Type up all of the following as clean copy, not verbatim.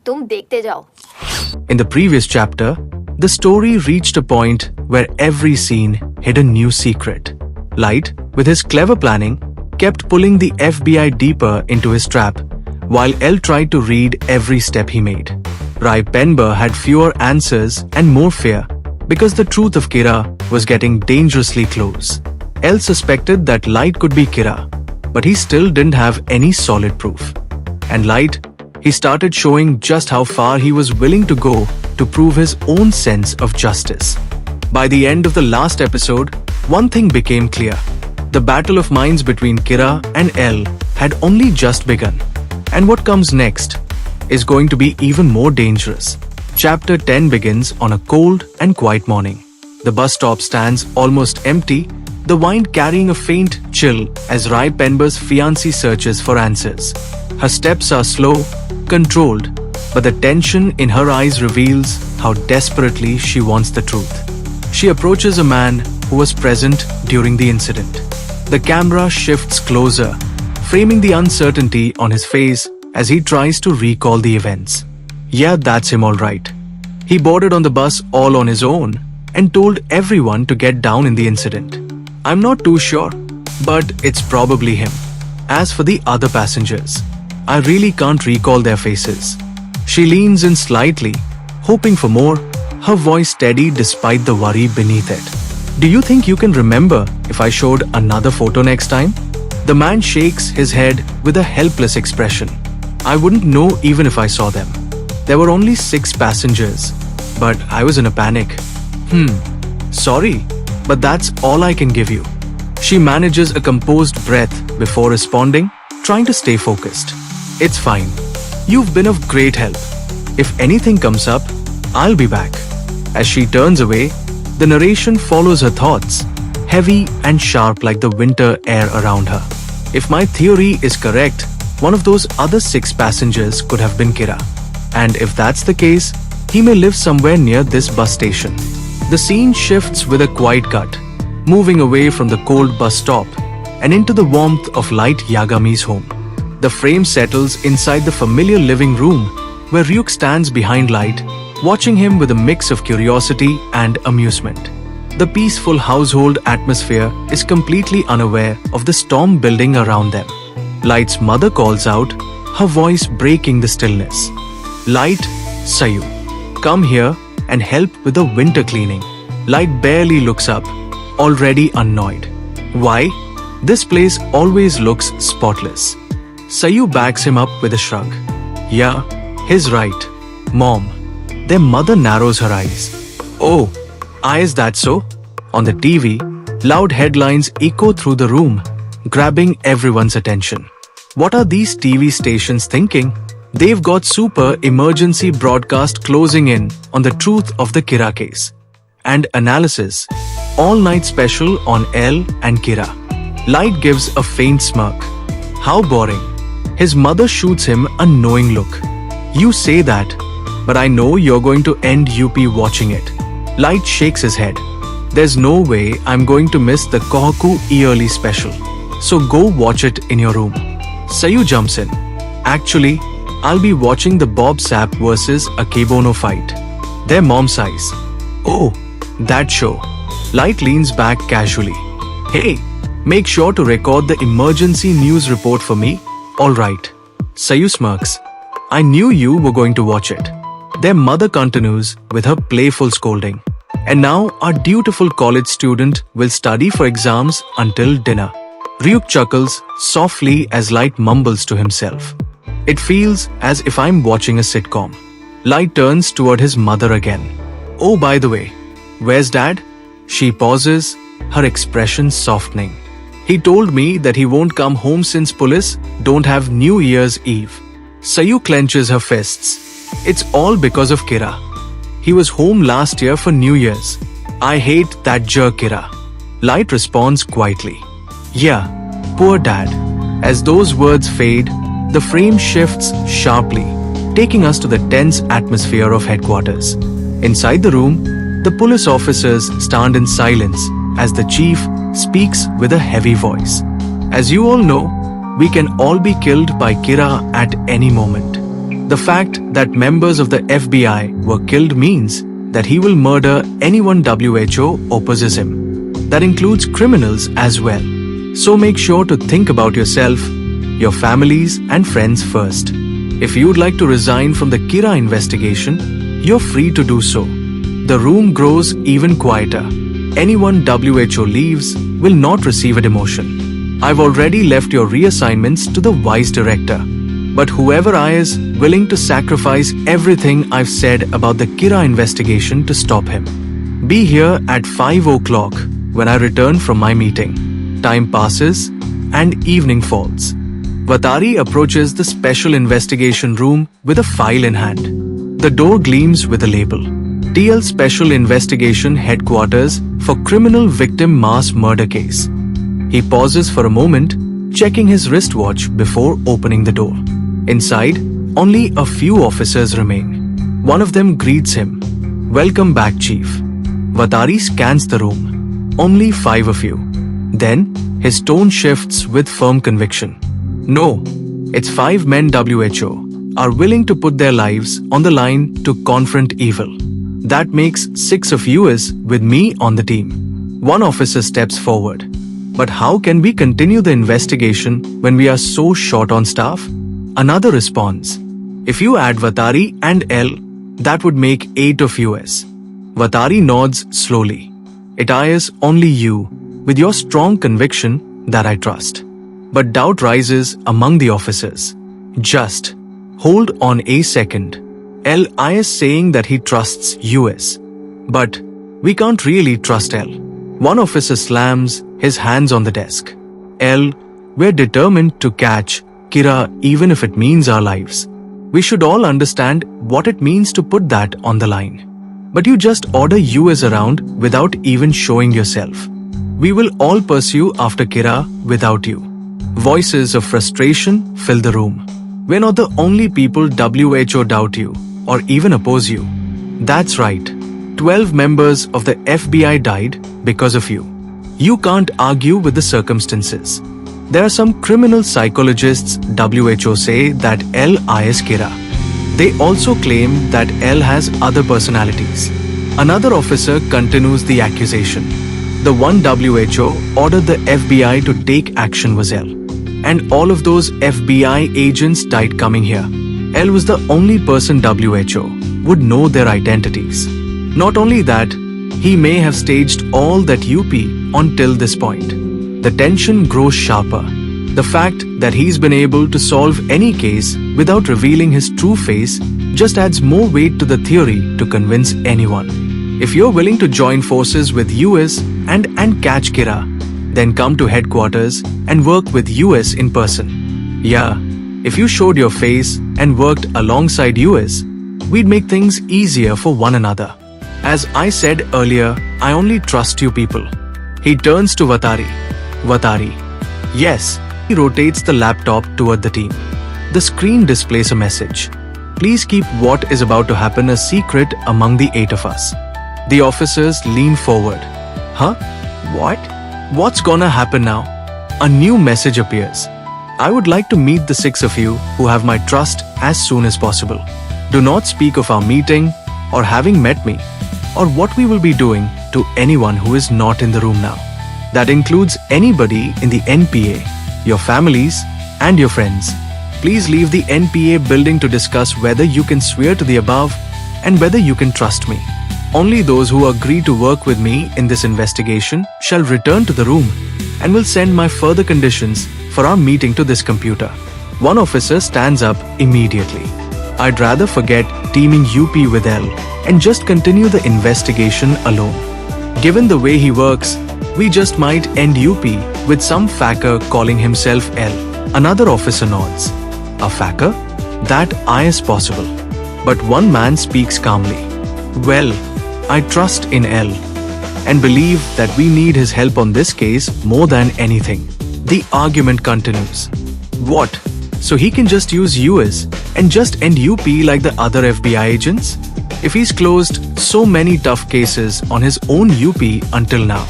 तुम देखते जाओ। In the previous chapter, the story reached a point where every scene hid a new secret. Light, with his clever planning, kept pulling the FBI deeper into his trap, while L tried to read every step he made. Raye Penber had fewer answers and more fear, because the truth of Kira was getting dangerously close. L suspected that Light could be Kira, but he still didn't have any solid proof. And Light, he started showing just how far he was willing to go to prove his own sense of justice. By the end of the last episode, one thing became clear. The battle of minds between Kira and L had only just begun. And what comes next is going to be even more dangerous. Chapter 10 begins on a cold and quiet morning. The bus stop stands almost empty, the wind carrying a faint chill as Raye Penber's fiancée searches for answers. Her steps are slow, controlled, but the tension in her eyes reveals how desperately she wants the truth. She approaches a man who was present during the incident. The camera shifts closer, framing the uncertainty on his face as he tries to recall the events. Yeah, that's him all right. He boarded on the bus all on his own and told everyone to get down in the incident. I'm not too sure, but it's probably him. As for the other passengers, I really can't recall their faces. She leans in slightly, hoping for more, her voice steady despite the worry beneath it. Do you think you can remember if I showed another photo next time? The man shakes his head with a helpless expression. I wouldn't know even if I saw them. There were only 6 passengers, but I was in a panic. Sorry, but that's all I can give you. She manages a composed breath before responding, trying to stay focused. It's fine. You've been of great help. If anything comes up, I'll be back. As she turns away, the narration follows her thoughts, heavy and sharp like the winter air around her. If my theory is correct, one of those other 6 passengers could have been Kira. And if that's the case, he may live somewhere near this bus station. The scene shifts with a quiet cut, moving away from the cold bus stop and into the warmth of Light Yagami's home. The frame settles inside the familiar living room where Ryuk stands behind Light, watching him with a mix of curiosity and amusement. The peaceful household atmosphere is completely unaware of the storm building around them. Light's mother calls out, her voice breaking the stillness. Light, Sayu, come here and help with the winter cleaning. Light barely looks up, already annoyed. Why? This place always looks spotless. Sayu backs him up with a shrug. Yeah, he's right. Mom. Their mother narrows her eyes. Oh, is that so? On the TV, loud headlines echo through the room, grabbing everyone's attention. What are these TV stations thinking? They've got super emergency broadcast closing in on the truth of the Kira case. And analysis. All-night special on L and Kira. Light gives a faint smirk. How boring. His mother shoots him a knowing look. You say that, but I know you're going to end UP watching it. Light shakes his head. There's no way I'm going to miss the Kohaku yearly special. So go watch it in your room. Sayu jumps in. Actually, I'll be watching the Bob Sapp versus Akebono fight. They're mom size. Oh, that show. Light leans back casually. Hey, make sure to record the emergency news report for me. Alright. Sayu smirks. I knew you were going to watch it. Their mother continues with her playful scolding. And now our dutiful college student will study for exams until dinner. Ryuk chuckles softly as Light mumbles to himself. It feels as if I'm watching a sitcom. Light turns toward his mother again. Oh, by the way, where's Dad? She pauses, her expression softening. He told me that he won't come home since police don't have New Year's Eve. Sayu clenches her fists. It's all because of Kira. He was home last year for New Year's. I hate that jerk Kira. Light responds quietly. Yeah, poor Dad. As those words fade, the frame shifts sharply, taking us to the tense atmosphere of headquarters. Inside the room, the police officers stand in silence as the chief speaks with a heavy voice. As you all know, we can all be killed by Kira at any moment. The fact that members of the FBI were killed means that he will murder anyone WHO opposes him. That includes criminals as well. So make sure to think about yourself, your families and friends first. If you'd like to resign from the Kira investigation, you're free to do so. The room grows even quieter. Anyone WHO leaves will not receive a demotion. I've already left your reassignments to the vice director. But whoever is willing to sacrifice everything I've said about the Kira investigation to stop him. Be here at 5 o'clock when I return from my meeting. Time passes and evening falls. Vatari approaches the special investigation room with a file in hand. The door gleams with a label. TL Special Investigation Headquarters for Criminal Victim Mass Murder Case. He pauses for a moment, checking his wristwatch before opening the door. Inside, only a few officers remain. One of them greets him. Welcome back, Chief. Vatari scans the room. Only 5 of you. Then, his tone shifts with firm conviction. No, it's 5 men WHO are willing to put their lives on the line to confront evil. That makes 6 of US with me on the team. One officer steps forward. But how can we continue the investigation when we are so short on staff? Another responds. If you add Vatari and L, that would make 8 of US. Vatari nods slowly. It is only you, with your strong conviction, that I trust. But doubt rises among the officers. Just hold on a second. L is saying that he trusts US. But we can't really trust L. One officer slams his hands on the desk. L, we're determined to catch Kira even if it means our lives. We should all understand what it means to put that on the line. But you just order US around without even showing yourself. We will all pursue after Kira without you. Voices of frustration fill the room. We're not the only people WHO doubt you or even oppose you. That's right. 12 members of the FBI died because of you. You can't argue with the circumstances. There are some criminal psychologists WHO say that L is Kira. They also claim that L has other personalities. Another officer continues the accusation. The one WHO ordered the FBI to take action was L. And all of those FBI agents died coming here. L was the only person WHO would know their identities. Not only that, he may have staged all that UP until this point. The tension grows sharper. The fact that he's been able to solve any case without revealing his true face just adds more weight to the theory to convince anyone. If you're willing to join forces with US and catch Kira, then come to headquarters and work with US in person. Yeah, if you showed your face and worked alongside US, we'd make things easier for one another. As I said earlier, I only trust you people. He turns to Vatari. Vatari. Yes. He rotates the laptop toward the team. The screen displays a message. Please keep what is about to happen a secret among the 8 of us. The officers lean forward. Huh? What? What's gonna happen now? A new message appears. I would like to meet the 6 of you who have my trust as soon as possible. Do not speak of our meeting or having met me or what we will be doing to anyone who is not in the room now. That includes anybody in the NPA, your families and your friends. Please leave the NPA building to discuss whether you can swear to the above and whether you can trust me. Only those who agree to work with me in this investigation shall return to the room and will send my further conditions for our meeting to this computer. One officer stands up immediately. I'd rather forget teaming UP with L and just continue the investigation alone. Given the way he works, we just might end UP with some facker calling himself L. Another officer nods. A facker? That is possible. But one man speaks calmly. Well, I trust in L and believe that we need his help on this case more than anything. The argument continues. What? So he can just use US and just end UP like the other FBI agents? If he's closed so many tough cases on his own UP until now,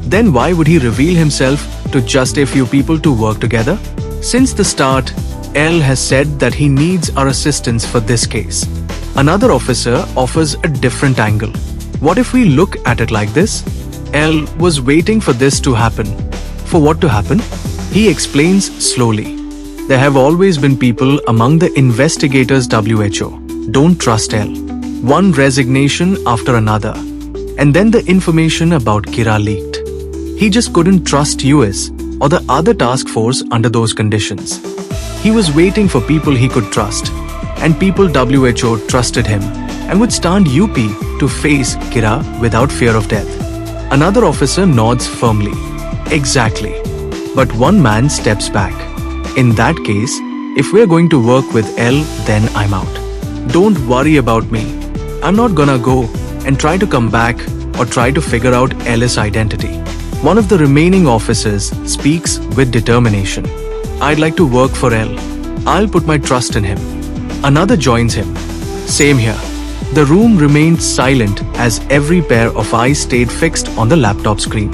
then why would he reveal himself to just a few people to work together? Since the start, L has said that he needs our assistance for this case. Another officer offers a different angle. What if we look at it like this? L was waiting for this to happen. For what to happen? He explains slowly. There have always been people among the investigators WHO. Don't trust L. One resignation after another. And then the information about Kira leaked. He just couldn't trust US or the other task force under those conditions. He was waiting for people he could trust. And people WHO trusted him and would stand UP to face Kira without fear of death. Another officer nods firmly. Exactly. But one man steps back. In that case, if we're going to work with L, then I'm out. Don't worry about me. I'm not gonna go and try to come back or try to figure out L's identity. One of the remaining officers speaks with determination. I'd like to work for L. I'll put my trust in him. Another joins him. Same here. The room remained silent as every pair of eyes stayed fixed on the laptop screen.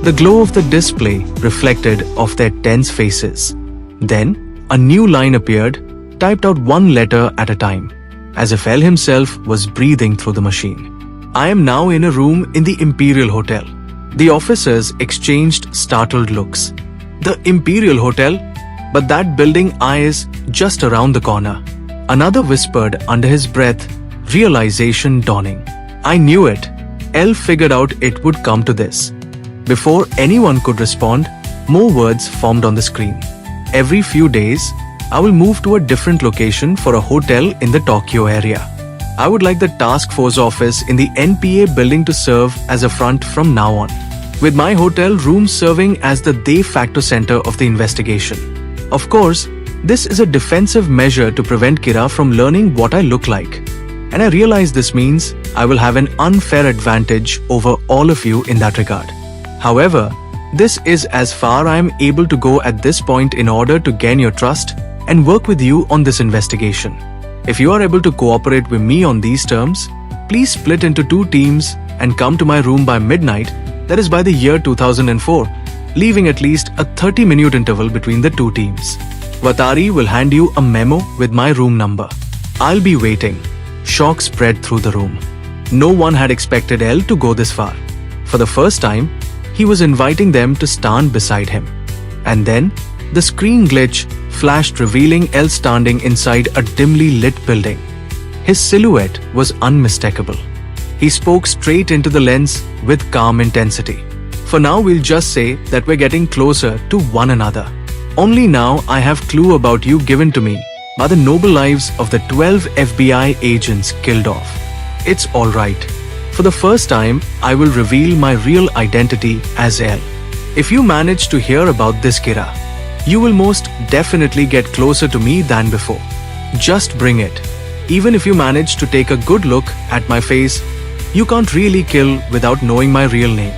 The glow of the display reflected off their tense faces. Then, a new line appeared, typed out one letter at a time, as if L himself was breathing through the machine. I am now in a room in the Imperial Hotel. The officers exchanged startled looks. The Imperial Hotel? But that building is just around the corner. Another whispered under his breath, realization dawning. I knew it. L figured out it would come to this. Before anyone could respond, more words formed on the screen. Every few days, I will move to a different location for a hotel in the Tokyo area. I would like the task force office in the NPA building to serve as a front from now on, with my hotel room serving as the de facto center of the investigation. Of course, this is a defensive measure to prevent Kira from learning what I look like. And I realize this means I will have an unfair advantage over all of you in that regard. However, this is as far I am able to go at this point in order to gain your trust and work with you on this investigation. If you are able to cooperate with me on these terms, please split into 2 teams and come to my room by midnight, that is by the year 2004, leaving at least a 30-minute interval between the 2 teams. Vatari will hand you a memo with my room number. I'll be waiting. Shock spread through the room. No one had expected L to go this far. For the first time, he was inviting them to stand beside him. And then, the screen glitch flashed revealing L standing inside a dimly lit building. His silhouette was unmistakable. He spoke straight into the lens with calm intensity. For now, we'll just say that we're getting closer to one another. Only now I have clue about you given to me by the noble lives of the 12 FBI agents killed off. It's alright. For the first time, I will reveal my real identity as L. If you manage to hear about this, Kira, you will most definitely get closer to me than before. Just bring it. Even if you manage to take a good look at my face, you can't really kill without knowing my real name.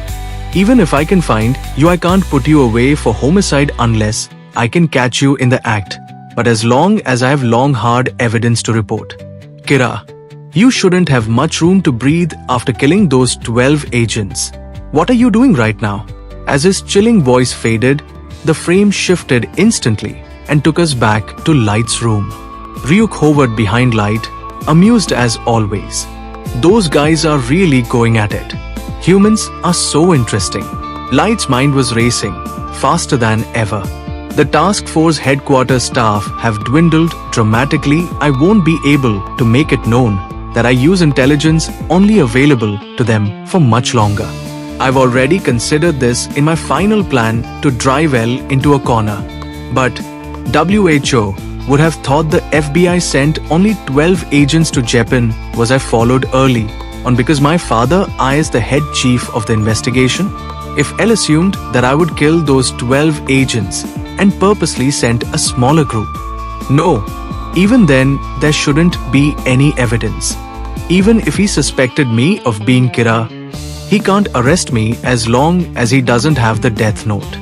Even if I can find you, I can't put you away for homicide unless I can catch you in the act. But as long as I have long hard evidence to report. Kira, you shouldn't have much room to breathe after killing those 12 agents. What are you doing right now? As his chilling voice faded, the frame shifted instantly and took us back to Light's room. Ryuk hovered behind Light, amused as always. Those guys are really going at it. Humans are so interesting. Light's mind was racing, faster than ever. The task force headquarters staff have dwindled dramatically. I won't be able to make it known that I use intelligence only available to them for much longer. I've already considered this in my final plan to drive L into a corner. But WHO would have thought the FBI sent only 12 agents to Japan was I followed early on because my father is the head chief of the investigation. If L assumed that I would kill those 12 agents and purposely sent a smaller group. No, even then there shouldn't be any evidence. Even if he suspected me of being Kira, he can't arrest me as long as he doesn't have the death note.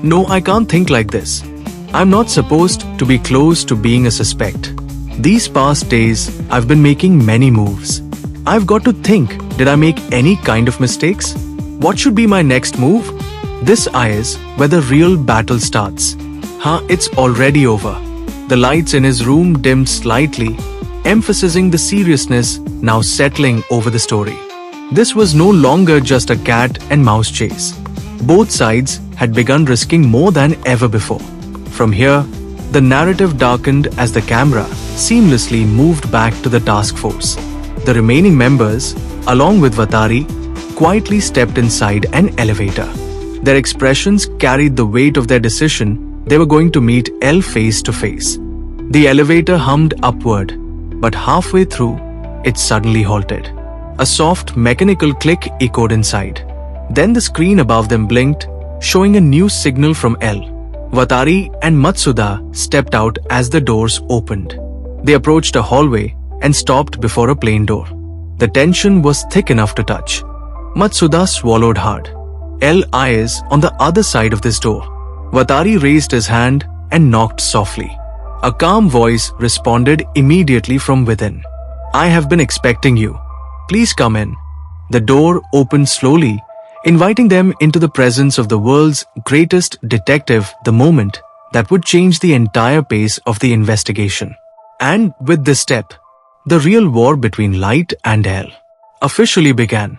No, I can't think like this. I'm not supposed to be close to being a suspect. These past days, I've been making many moves. I've got to think, did I make any kind of mistakes? What should be my next move? This is where the real battle starts. It's already over. The lights in his room dimmed slightly, emphasizing the seriousness now settling over the story. This was no longer just a cat and mouse chase. Both sides had begun risking more than ever before. From here, the narrative darkened as the camera seamlessly moved back to the task force. The remaining members, along with Vatari, quietly stepped inside an elevator. Their expressions carried the weight of their decision. They were going to meet L face to face. The elevator hummed upward, but halfway through, it suddenly halted. A soft mechanical click echoed inside. Then the screen above them blinked, showing a new signal from L. Vatari and Matsuda stepped out as the doors opened. They approached a hallway and stopped before a plain door. The tension was thick enough to touch. Matsuda swallowed hard. L eyes on the other side of this door. Vatari raised his hand and knocked softly. A calm voice responded immediately from within. "I have been expecting you. Please come in." The door opened slowly, inviting them into the presence of the world's greatest detective, the moment that would change the entire pace of the investigation. And with this step, the real war between light and hell officially began.